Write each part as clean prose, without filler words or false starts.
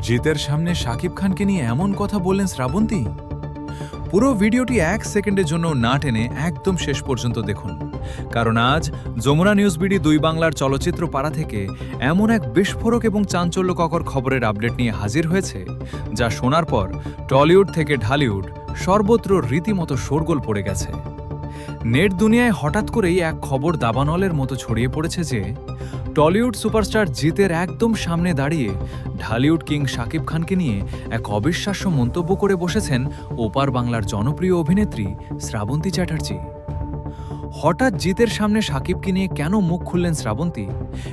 জিতের সামনে শাকিব খানকে নিয়ে এমন কথা বললেন শ্রাবন্তী। পুরো ভিডিওটি 1 সেকেন্ডের জন্য না টেনে একদম শেষ পর্যন্ত দেখুন, কারণ আজ যমুনা নিউজ বিডি 2 বাংলার চলচ্চিত্র পাড়া থেকে এমন এক বিস্ফোরক এবং চাঞ্চল্যকর খবরের আপডেট নিয়ে হাজির হয়েছে, যা শোনার পর টলিউড থেকে ঢালিউড সর্বত্র রীতিমতো শোরগোল পড়ে গেছে। নেট দুনিয়ায় হঠাৎ করেই এক খবর দাবানলের মতো ছড়িয়ে পড়েছে যে টলিউড সুপারস্টার জিতের একদম সামনে দাঁড়িয়ে ঢালিউড কিং শাকিব খানকে নিয়ে এক অবিশ্বাস্য মন্তব্য করে বসেছেন ওপার বাংলার জনপ্রিয় অভিনেত্রী শ্রাবন্তী চ্যাটার্জি। হঠাৎ জিতের সামনে শাকিবকে নিয়ে কেন মুখ খুললেন শ্রাবন্তী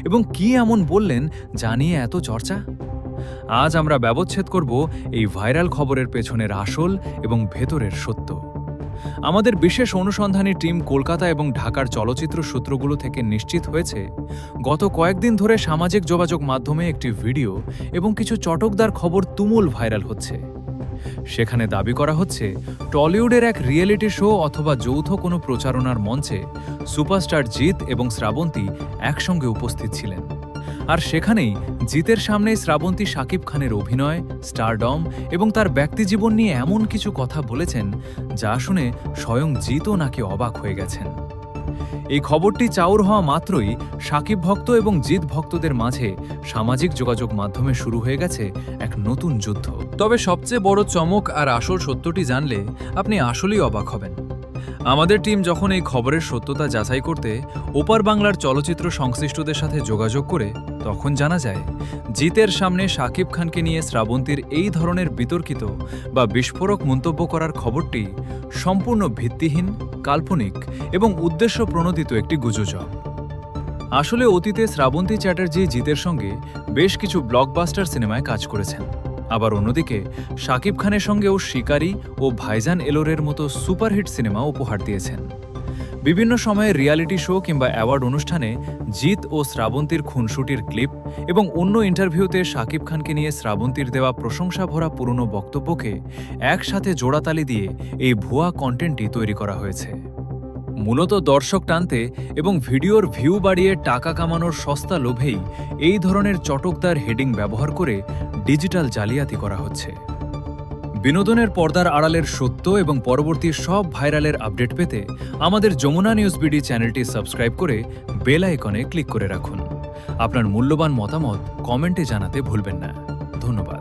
এবং কি এমন বললেন যা নিয়ে এত চর্চা? আজ আমরা ব্যবচ্ছেদ করব এই ভাইরাল খবরের পেছনের আসল এবং ভেতরের সত্য। আমাদের বিশেষ অনুসন্ধানী টিম কলকাতা এবং ঢাকার চলচ্চিত্র সূত্রগুলো থেকে নিশ্চিত হয়েছে, গত কয়েকদিন ধরে সামাজিক যোগাযোগ মাধ্যমে একটি ভিডিও এবং কিছু চটকদার খবর তুমুল ভাইরাল হচ্ছে। সেখানে দাবি করা হচ্ছে টলিউডের এক রিয়েলিটি শো অথবা যৌথ কোনো প্রচারণার মঞ্চে সুপারস্টার জিত এবং শ্রাবন্তী একসঙ্গে উপস্থিত ছিলেন, আর সেখানেই জিতের সামনেই শ্রাবন্তী শাকিব খানের অভিনয়, স্টারডম এবং তার ব্যক্তিজীবন নিয়ে এমন কিছু কথা বলেছেন যা শুনে স্বয়ং জিতও নাকি অবাক হয়ে গেছেন। এই খবরটি চাউর হওয়া মাত্রই শাকিব ভক্ত এবং জিত ভক্তদের মাঝে সামাজিক যোগাযোগ মাধ্যমে শুরু হয়ে গেছে এক নতুন যুদ্ধ। তবে সবচেয়ে বড় চমক আর আসল সত্যটি জানলে আপনি আসলেই অবাক হবেন। আমাদের টিম যখন এই খবরের সত্যতা যাচাই করতে ওপার বাংলার চলচ্চিত্র সংশ্লিষ্টদের সাথে যোগাযোগ করে, তখন জানা যায় জিতের সামনে শাকিব খানকে নিয়ে শ্রাবন্তীর এই ধরনের বিতর্কিত বা বিস্ফোরক মন্তব্য করার খবরটি সম্পূর্ণ ভিত্তিহীন, কাল্পনিক এবং উদ্দেশ্য প্রণোদিত একটি গুজব। আসলে অতীতে শ্রাবন্তী চ্যাটার্জি জিতের সঙ্গে বেশ কিছু ব্লকবাস্টার সিনেমায় কাজ করেছেন। আবার অন্যদিকে শাকিব খানের সঙ্গেও শিকারি ও ভাইজান এলোরের মতো সুপারহিট সিনেমা উপহার দিয়েছেন। বিভিন্ন সময়ে রিয়ালিটি শো কিংবা অ্যাওয়ার্ড অনুষ্ঠানে জিত ও শ্রাবন্তীর খুনসুটির ক্লিপ এবং অন্য ইন্টারভিউতে শাকিব খানকে নিয়ে শ্রাবন্তীর দেওয়া প্রশংসা ভরা পুরনো বক্তব্যকে একসাথে জোড়াতালি দিয়ে এই ভুয়া কন্টেন্টটি তৈরি করা হয়েছে। মূলত দর্শক টানতে এবং ভিডিওর ভিউ বাড়িয়ে টাকা কামানোর সস্তা লোভেই এই ধরনের চটকদার হেডিং ব্যবহার করে ডিজিটাল জালিয়াতি করা হচ্ছে। বিনোদনের পর্দার আড়ালের সত্য এবং পরবর্তী সব ভাইরালের আপডেট পেতে আমাদের যমুনা নিউজ বিডি চ্যানেলটি সাবস্ক্রাইব করে বেল আইকনে ক্লিক করে রাখুন। আপনার মূল্যবান মতামত কমেন্টে জানাতে ভুলবেন না। ধন্যবাদ।